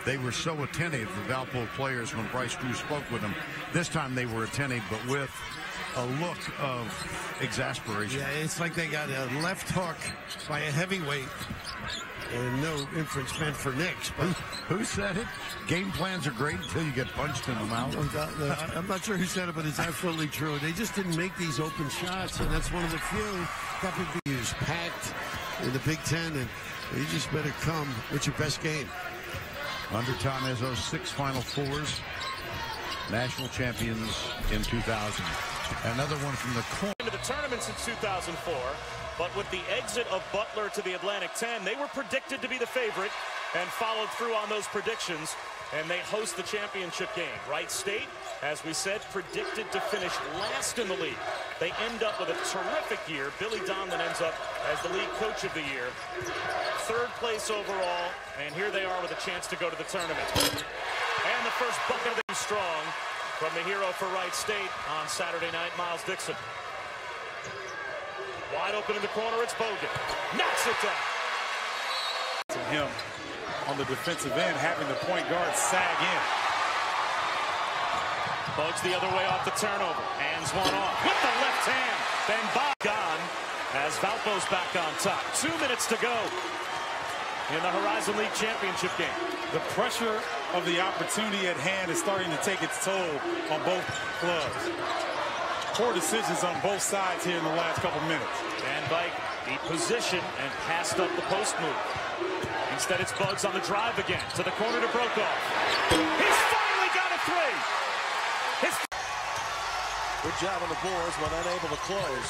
they were so attentive, the Valpo players, when Bryce Drew spoke with them. This time they were attentive, but with a look of exasperation. Yeah, it's like they got a left hook by a heavyweight. And no inference meant for Knicks. But who said it? Game plans are great until you get punched in the mouth. I'm not sure who said it, but it's absolutely true. They just didn't make these open shots, and that's one of the few WVU's packed in the Big Ten, and you just better come with your best game. Under Tom Izzo's 6 Final Fours, national champions in 2000. Another one from the corner. Into the tournament since 2004. But with the exit of Butler to the Atlantic 10, they were predicted to be the favorite and followed through on those predictions. And they host the championship game. Wright State, as we said, predicted to finish last in the league. They end up with a terrific year. Billy Donlin ends up as the league coach of the year. 3rd place overall. And here they are with a chance to go to the tournament. And the first bucket of the strong from the hero for Wright State on Saturday night, Miles Dixon. Wide open in the corner, it's Bogan. Knocks it down. To him on the defensive end, having the point guard sag in. Buggs the other way off the turnover. Hands one off with the left hand. Then Boggs gone as Valpo's back on top. 2 minutes to go in the Horizon League championship game. The pressure of the opportunity at hand is starting to take its toll on both clubs. Poor decisions on both sides here in the last couple minutes. Van Dyke deep position and passed up the post move. Instead, it's Buggs on the drive again to the corner to Brokaw. He's finally got a 3. Good job on the boards, but unable to close.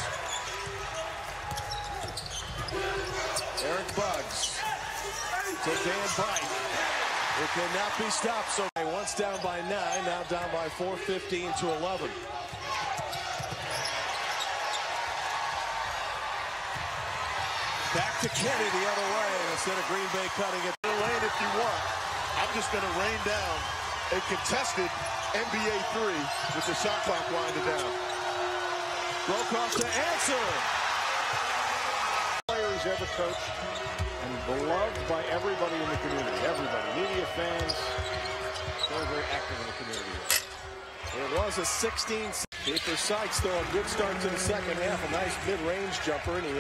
Erik Buggs to Van Dyke. It cannot be stopped. So once down by 9, now down by 4, 15 to 11. Back to Kenny the other way instead of Green Bay cutting it. Lane if you want. I'm just going to rain down a contested NBA 3 with the shot clock winding down. Brokaw to answer. Player he's ever coached and beloved by everybody in the community. Everybody, media, fans, very, very active in the community. It was a 16. Kiefer Sykes, though, a good start to the second half. A nice mid-range jumper, and he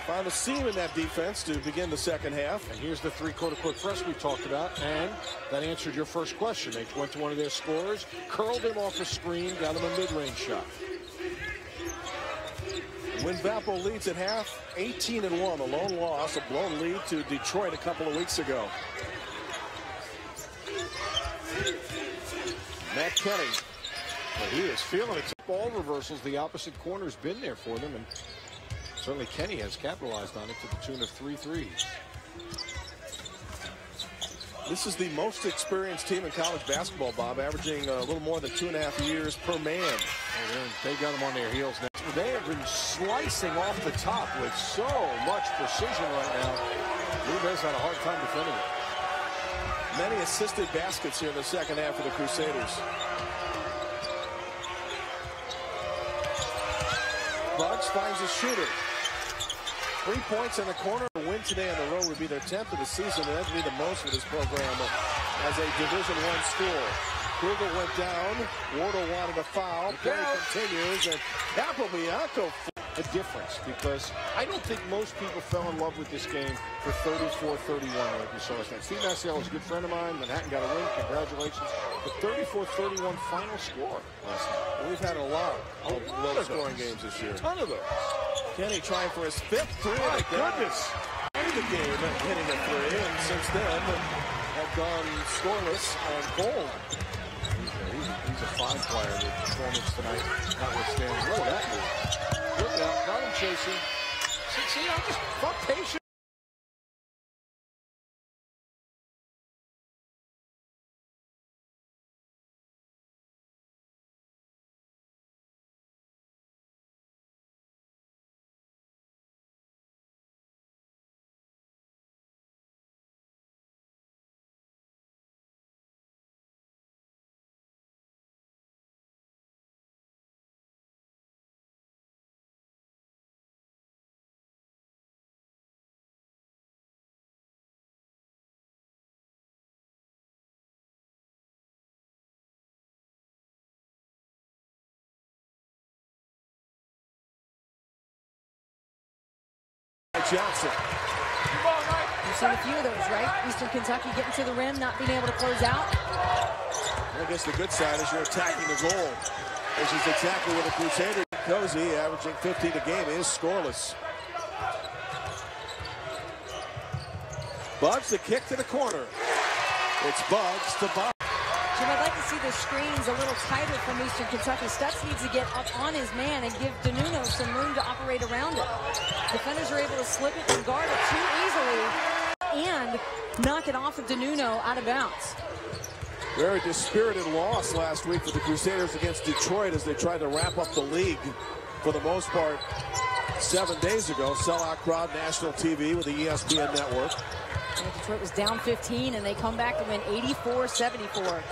found a seam in that defense to begin the second half. And here's the 3-quarter quick press we talked about, and that answered your first question. They went to one of their scorers, curled him off a screen, got him a mid-range shot. When Valpo leads at half, 18-1, a lone loss, a blown lead to Detroit a couple of weeks ago. Matt Kenny, but he is feeling it. Ball reversals, the opposite corner's been there for them, and certainly Kenny has capitalized on it to the tune of 3 threes. This is the most experienced team in college basketball, Bob, averaging a little more than 2.5 years per man. And they got them on their heels now. They have been slicing off the top with so much precision right now. Blue Bay's had a hard time defending it. Many assisted baskets here in the second half for the Crusaders. Buggs finds a shooter. 3 points in the corner. A win today on the road would be their 10th of the season, and that would be the most for this program as a Division I school. Kruger went down. Wardle wanted a foul. Play continues, and Capobianco. A difference, because I don't think most people fell in love with this game for 34-31 like we saw last night. Steve Maciel is a good friend of mine. Manhattan got a win. Congratulations. The 34-31 final score last night. We've had a lot of low-scoring games this year. A ton of those. Kenny trying for his 5th 3. My goodness. End the game hitting a 3, and since then have gone scoreless and cold. He's a fine player. The performance tonight, notwithstanding. Look at that move. Look out, got him chasing. See, I'm just patient. Johnson. You've seen a few of those, right? Eastern Kentucky getting to the rim, not being able to close out. I guess the good side is you're attacking the goal, which is exactly what the Crusaders. Cozy, averaging 15 a game, is scoreless. Buggs, the kick to the corner. It's Buggs to Buggs. Jim, I'd like to see the screens a little tighter from Eastern Kentucky. Stutz needs to get up on his man and give DeNuno some room to operate around it. Defenders are able to slip it and guard it too easily and knock it off of DeNuno out of bounds. Very dispirited loss last week for the Crusaders against Detroit as they tried to wrap up the league for the most part 7 days ago. Sellout crowd, national TV with the ESPN network. And Detroit was down 15 and they come back to win 84-74.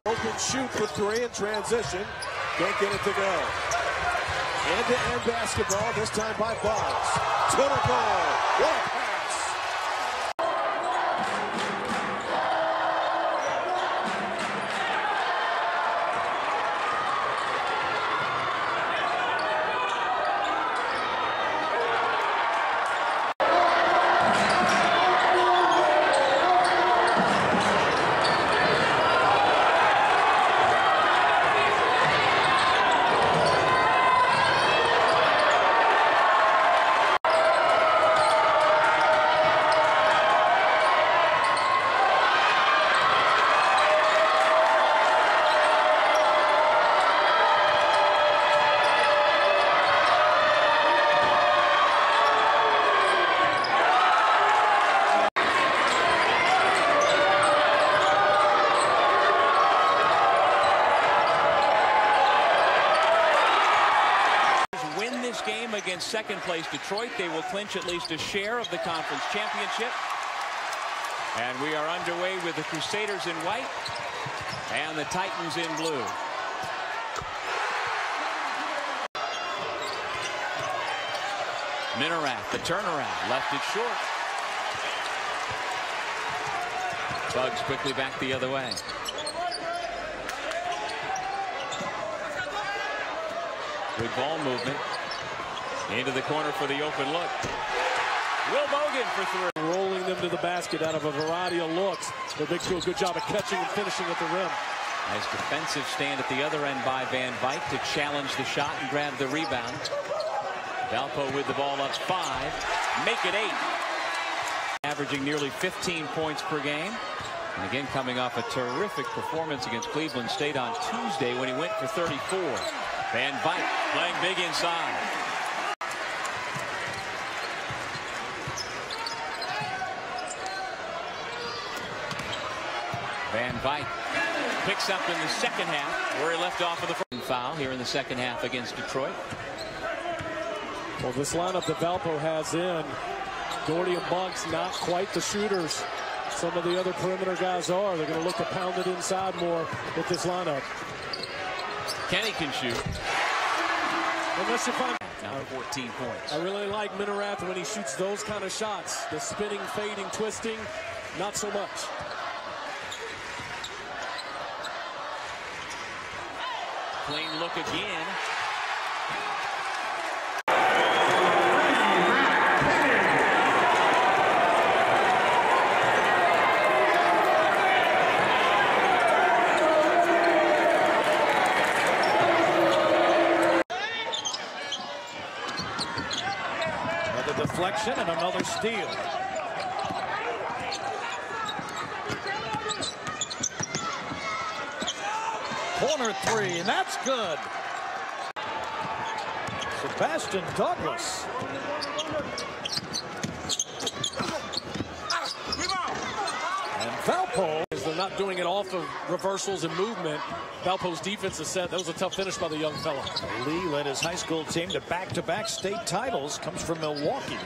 Open shoot for three in transition. Can't get it to go. End-to-end basketball, this time by Buggs. To the goal. What a pass. Against second place Detroit, they will clinch at least a share of the conference championship. And we are underway with the Crusaders in white and the Titans in blue. Minerath, the turnaround, left it short. Buggs quickly back the other way. Good ball movement. Into the corner for the open look. Will Bogan for three. Rolling them to the basket out of a variety of looks. The Bigs do a good job of catching and finishing at the rim. Nice defensive stand at the other end by Van Vyk to challenge the shot and grab the rebound. Valpo with the ball up 5. Make it 8. Averaging nearly 15 points per game. And again coming off a terrific performance against Cleveland State on Tuesday when he went for 34. Van Vyk playing big inside. Van Vyk picks up in the second half where he left off with the first foul here in the second half against Detroit. Well, this lineup that Valpo has in, Doherty and Buggs not quite the shooters some of the other perimeter guys are. They're going to look to pound it inside more with this lineup. Kenny can shoot. Unless you find now 14 points. I really like Minerath when he shoots those kind of shots. The spinning, fading, twisting, not so much. Clean look again. Another deflection and another steal. Corner three, and that's good. Sebastian Douglas. And Valpo, they're not doing it off of reversals and movement. Valpo's defense is set. That was a tough finish by the young fella. Lee led his high school team to back-to-back state titles. Comes from Milwaukee.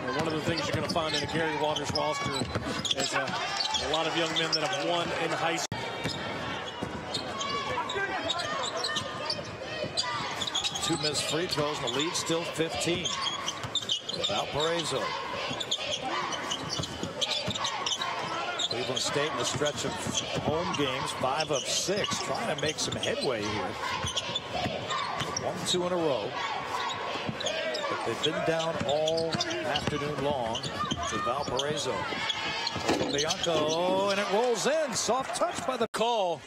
Well, one of the things you're going to find in a Gary Waters roster is a lot of young men that have won in high school. Two missed free throws, and the lead still 15. Valparaiso. Cleveland State in the stretch of home games, 5 of 6, trying to make some headway here. 1-2 in a row. But they've been down all afternoon long to Valparaiso. Bianco, and it rolls in. Soft touch by the call.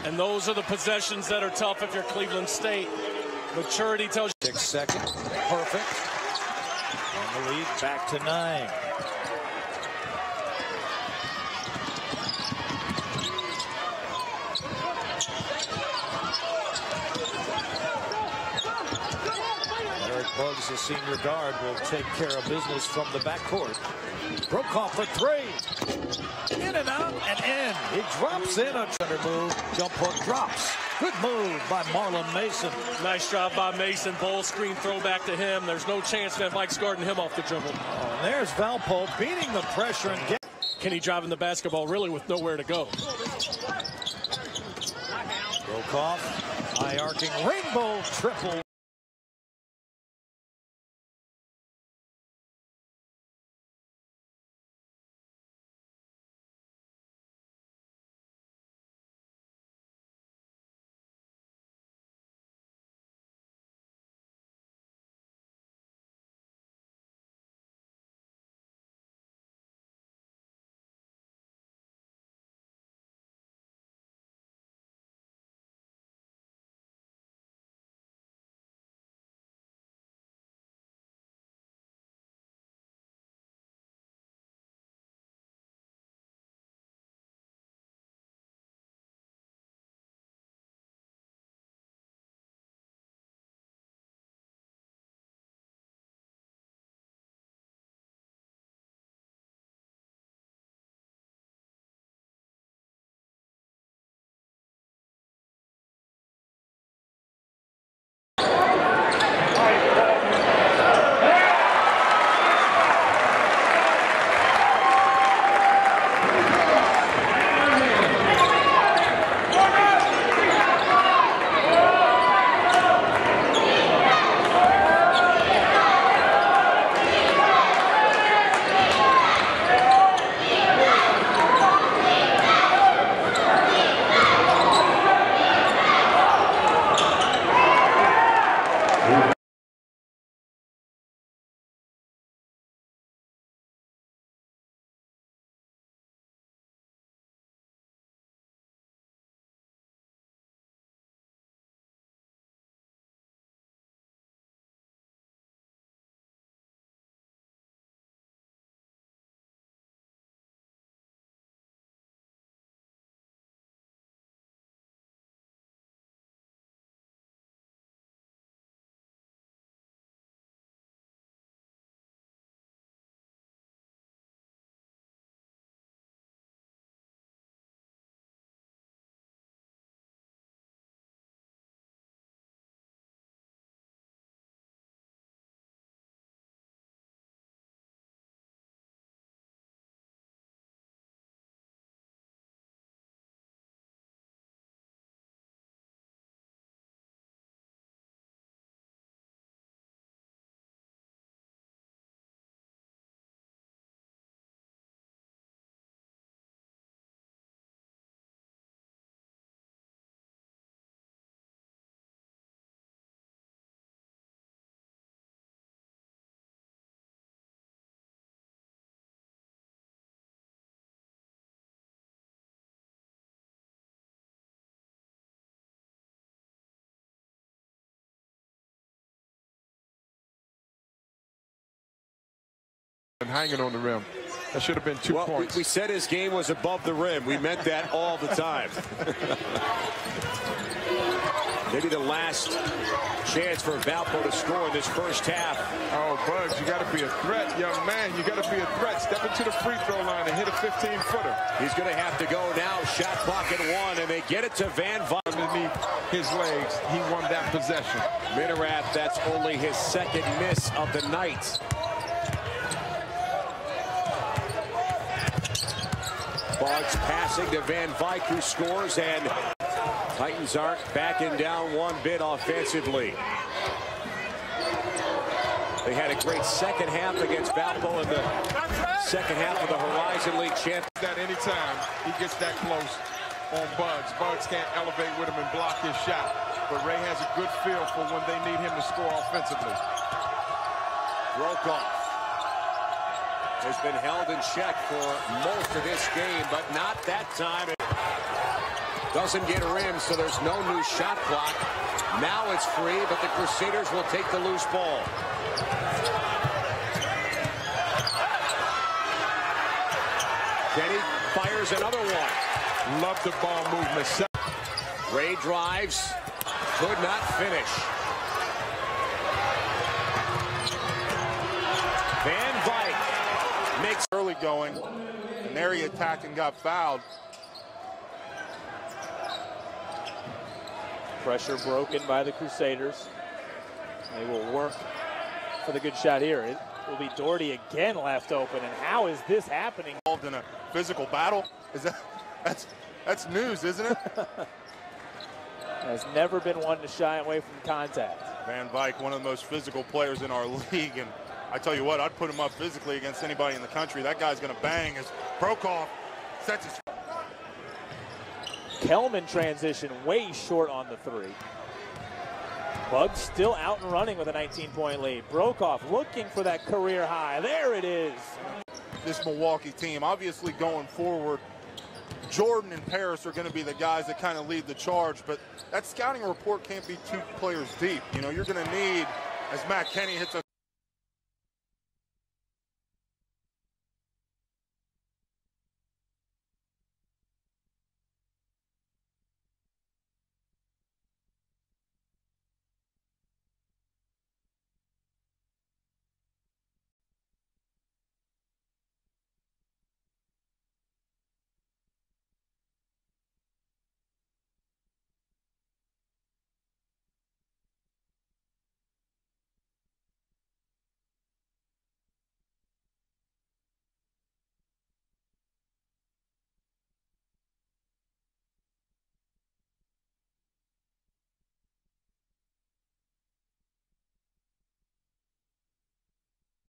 And those are the possessions that are tough if you're Cleveland State. Maturity tells you. 6 seconds. Perfect. And the lead back to 9. Erik Buggs, the senior guard, will take care of business from the backcourt. Brokoff for 3. In and out and in. He drops in a center move. Jump hook drops. Good move by Marlon Mason. Nice job by Mason. Ball screen throw back to him. There's no chance that Mike's guarding him off the dribble. Oh, and there's Valpo beating the pressure and get. Kenny driving the basketball really with nowhere to go. Brokoff, high arcing rainbow triple. And hanging on the rim. That should have been 2 points. We said his game was above the rim. We meant that all the time. Maybe the last chance for Valpo to score in this first half. Oh, Buggs, you got to be a threat, young man. You got to be a threat. Step into the free throw line and hit a 15-footer. He's going to have to go now. Shot clock at 1, and they get it to Van Vliet. Underneath his legs, he won that possession. Minerath, that's only his second miss of the night. Buggs passing to Van Vliet, who scores, and Titans aren't backing down one bit offensively. They had a great second half against Valpo in the second half of the Horizon League champ. That anytime he gets that close on Buggs, Buggs can't elevate with him and block his shot. but Ray has a good feel for when they need him to score offensively. Broke off. Has been held in check for most of this game, but not that time. It doesn't get rimmed, so there's no new shot clock. Now it's free, but the Crusaders will take the loose ball. Kenny fires another one. Love the ball movement. Ray drives, could not finish. Van Vyk makes early going, and there he attacked and got fouled. Pressure broken by the Crusaders. They will work for the good shot here. It will be Doherty again left open, and how is this happening? Involved in a physical battle? That's news, isn't it? Has never been one to shy away from contact. Van Vyk, one of the most physical players in our league, and I tell you what, I'd put him up physically against anybody in the country. That guy's going to bang as Brokoff sets his... Kelman transition way short on the three. Buggs still out and running with a 19-point lead. Brokoff looking for that career high. There it is. This Milwaukee team, obviously going forward, Jordan and Paris are going to be the guys that kind of lead the charge, but that scouting report can't be two players deep. You know, you're going to need, as Matt Kenny hits a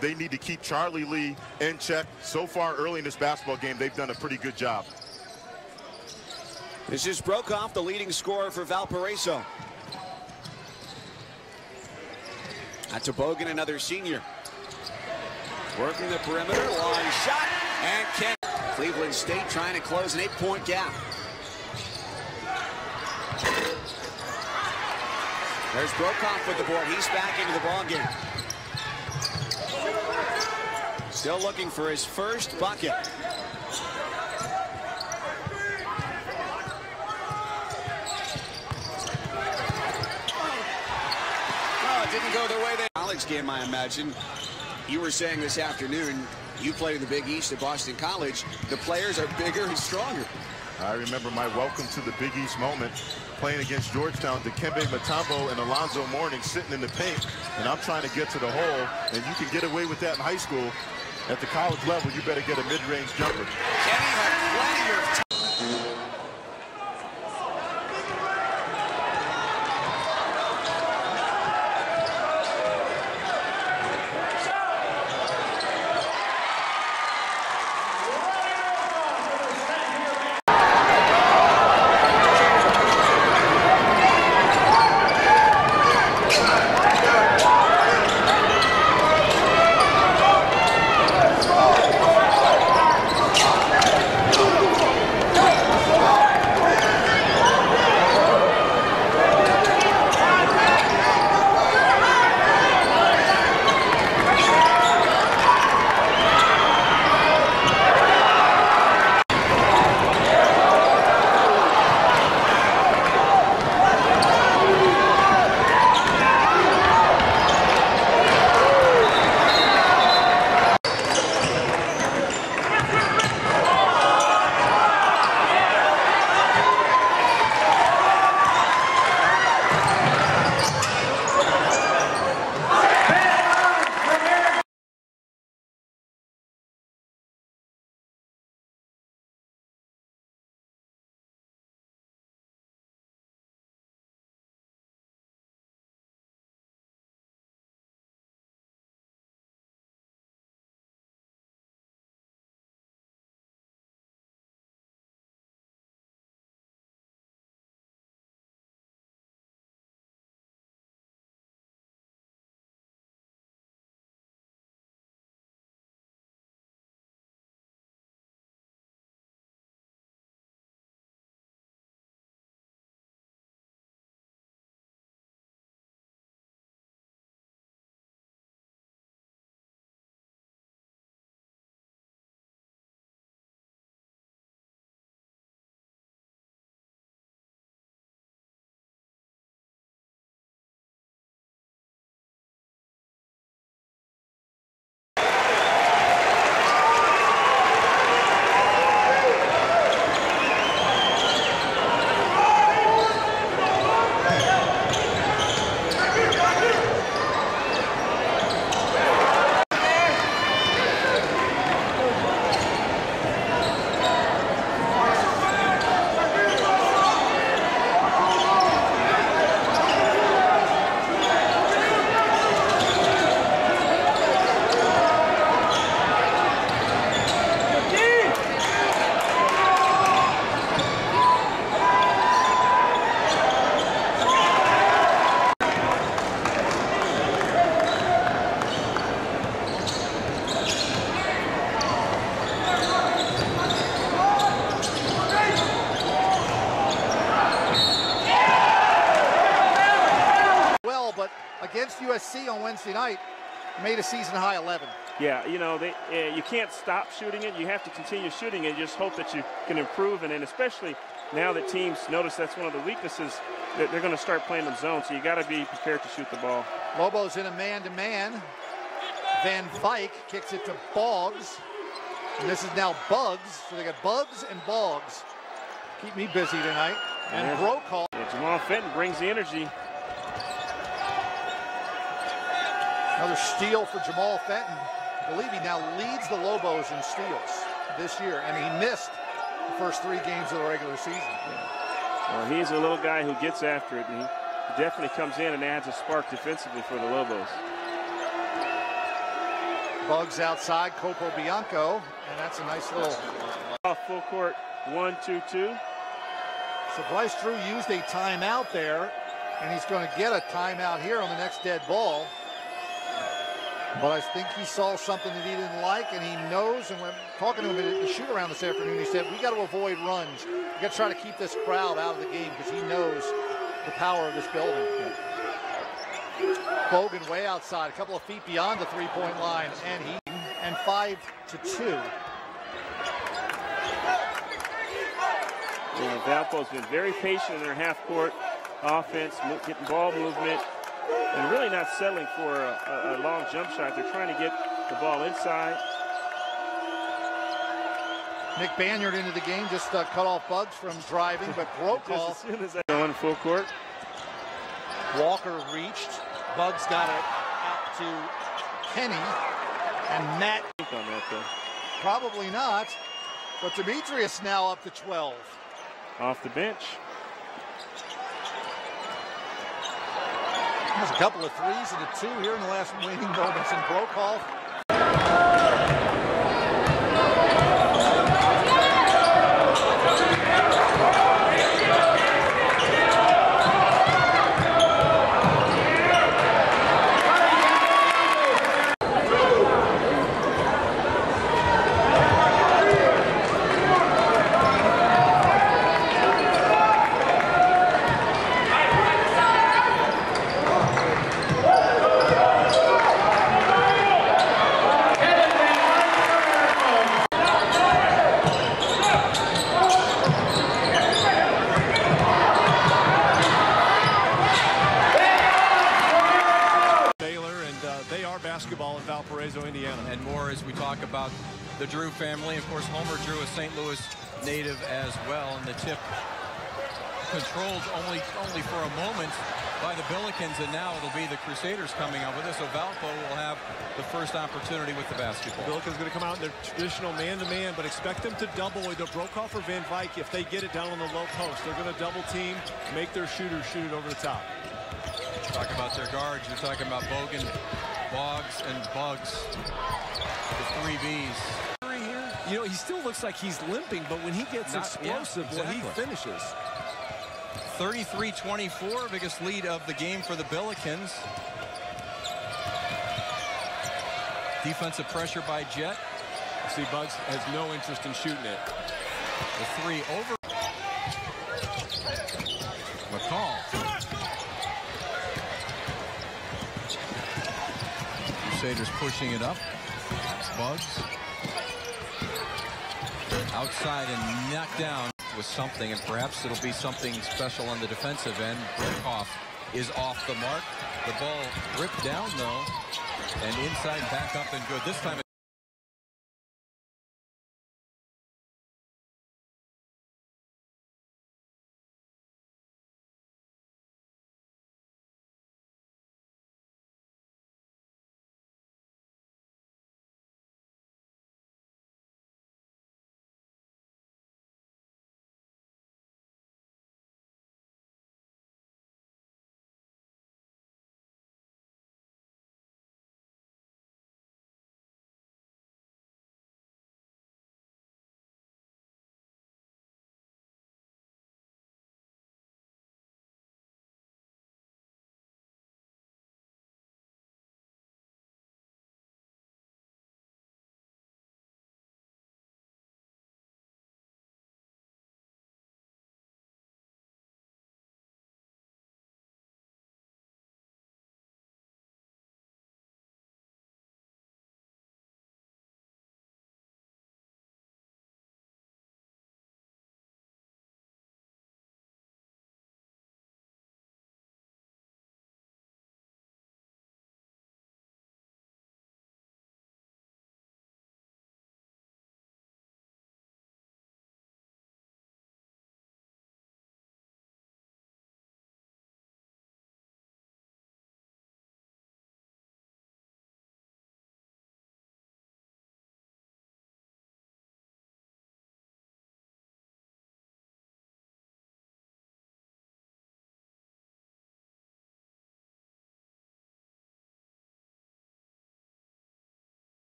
They need to keep Charlie Lee in check. So far early in this basketball game, they've done a pretty good job. This is Brokoff, the leading scorer for Valparaiso. That's Bogan, another senior. Working the perimeter, long shot, and Kent. Cleveland State trying to close an 8-point gap. There's Brokoff with the board. He's back into the ball game. Still looking for his first bucket. Oh, it didn't go the way they... College game, I imagine. You were saying this afternoon, you played in the Big East at Boston College. The players are bigger and stronger. I remember my welcome to the Big East moment playing against Georgetown. Dikembe Mutombo and Alonzo Mourning sitting in the paint, and I'm trying to get to the hole, and you can get away with that in high school. At the college level, you better get a mid-range jumper. Kenny had plenty of time. against USC on Wednesday night, made a season-high 11. Yeah, you know, you can't stop shooting it. You have to continue shooting it. Just hope that you can improve. And especially now that teams notice that's one of the weaknesses, that they're going to start playing them zone. So you got to be prepared to shoot the ball. Lobos in a man-to-man. Van Vyk kicks it to Boggs. And this is now Buggs. So they got Buggs and Boggs. Keep me busy tonight. And Brokaw. Yeah, Jamal Fenton brings the energy. Another steal for Jamal Fenton. I believe he now leads the Lobos in steals this year, and he missed the first 3 games of the regular season. Yeah. Well, he's a little guy who gets after it, and he definitely comes in and adds a spark defensively for the Lobos. Buggs outside, Copo Bianco, and that's a nice little... Off full court, 1-2-2. So Bryce Drew used a timeout there, and he's going to get a timeout here on the next dead ball. But I think he saw something that he didn't like, and he knows, and when talking to him at the shoot-around this afternoon, he said, we got to avoid runs. We got to try to keep this crowd out of the game because he knows the power of this building. Bogan way outside, a couple of feet beyond the three-point line, and 5-2. Yeah, Valpo's been very patient in their half-court offense, getting ball movement, and really not settling for a long jump shot. They're trying to get the ball inside. Nick Banyard into the game, just cut off Buggs from driving, but Brokaw. Just as soon as they go in full court. Walker reached. Buggs got it out to Kenny, and Matt. On that, though. Probably not, but Demetrius now up to 12. Off the bench. There's a couple of threes and a 2 here in the last waning moments, and Brokaw. Basketball in Valparaiso, Indiana. And more as we talk about the Drew family. Of course, Homer Drew, a St. Louis native as well. And the tip controlled only for a moment by the Billikens, and now it'll be the Crusaders coming out with it. So Valpo will have the first opportunity with the basketball. The Billikens going to come out in their traditional man-to-man, but expect them to double either Brokaw or Van Vyk if they get it down on the low post. They're going to double team, make their shooters shoot it over the top. Talk about their guards. You're talking about Bogan, Boggs, and Buggs. The 3 Bs. You know, he still looks like he's limping, but when he gets explosive, yeah, exactly. He finishes. 33-24, biggest lead of the game for the Billikens. Defensive pressure by Jet. See, Buggs has no interest in shooting it. The 3 over. McCall. Crusaders pushing it up. Buggs. Outside and knocked down with something, and perhaps it'll be something special on the defensive end. Brokaw is off the mark. The ball ripped down, though, and inside back up and good. This time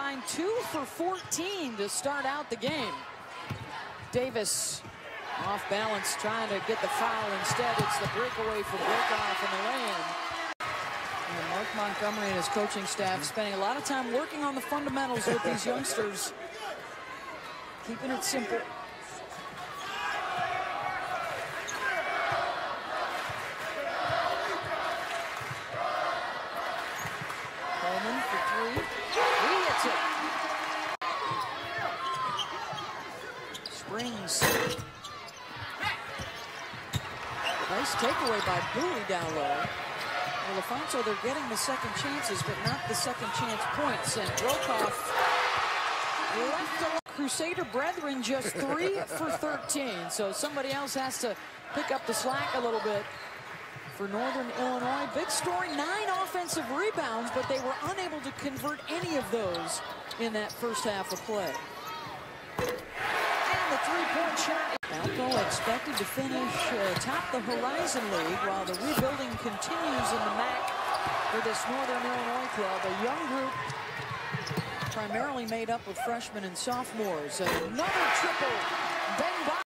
combined 2 for 14 to start out the game. Davis off balance, trying to get the foul. Instead, it's the breakaway for Brokoff and the lay-in. And Mark Montgomery and his coaching staff spending a lot of time working on the fundamentals with these youngsters, keeping it simple. Coleman for 3. He hits it. Springs. Nice takeaway by Bowie down low. Well, Alfonso, they're getting the second chances, but not the second chance points. And Brokoff left the Crusader Brethren just 3 for 13. So somebody else has to pick up the slack a little bit for Northern Illinois. Big story, 9 offensive rebounds, but they were unable to convert any of those in that first half of play. And the three-point shot. Valpo expected to finish top the Horizon League while the rebuilding continues in the MAC for this Northern Illinois club. A young group primarily made up of freshmen and sophomores. Another triple. Ben